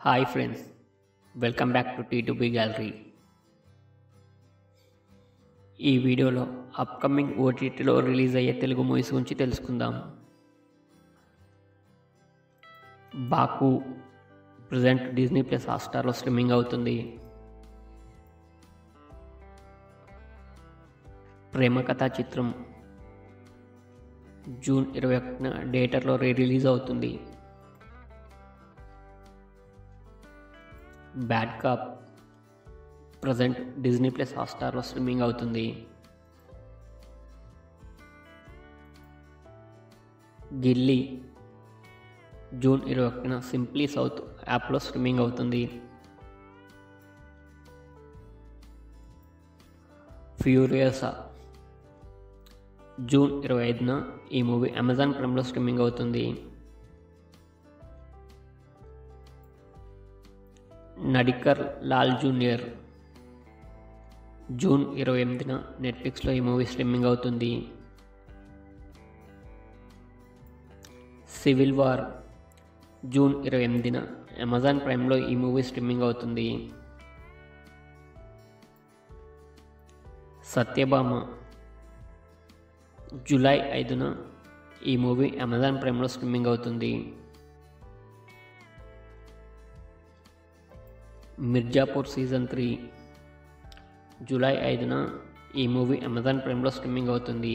Hi friends, welcome back to T2B gallery. ఈ వీడియోలో upcoming ఓటీటీలో రిలీజ్ అయ్యే తెలుగు మూవీస్ గురించి తెలుసుకుందాం. బాకు ప్రజెంట్ డిజ్నీ ప్లస్ హాట్‌స్టార్లో స్ట్రీమింగ్ అవుతుంది. ప్రేమ కథా చిత్రం జూన్ 21న థియేటర్లో రిలీజ్ అవుతుంది. Bad cop present Disney plus హాట్‌స్టార్లో స్ట్రీమింగ్ అవుతుంది. గిల్లీ జూన్ 21న సింప్లీ సౌత్ యాప్లో స్ట్రీమింగ్ అవుతుంది. ఫ్యూరియసా జూన్ 25న ఈ మూవీ అమెజాన్ ప్రైమ్లో స్ట్రీమింగ్ అవుతుంది. నడికర్ లాల్ జూనియర్ జూన్ 28న నెట్ఫ్లిక్స్లో ఈ మూవీ స్ట్రీమింగ్ అవుతుంది. సివిల్ వార్ జూన్ 28న అమెజాన్ ప్రైమ్లో ఈ మూవీ స్ట్రీమింగ్ అవుతుంది. సత్యభామ జూలై 5న ఈ మూవీ అమెజాన్ ప్రైమ్లో స్ట్రీమింగ్ అవుతుంది. మిర్జాపూర్ సీజన్ 3 జూలై 5న ఈ మూవీ అమెజాన్ ప్రైమ్లో స్ట్రీమింగ్ అవుతుంది.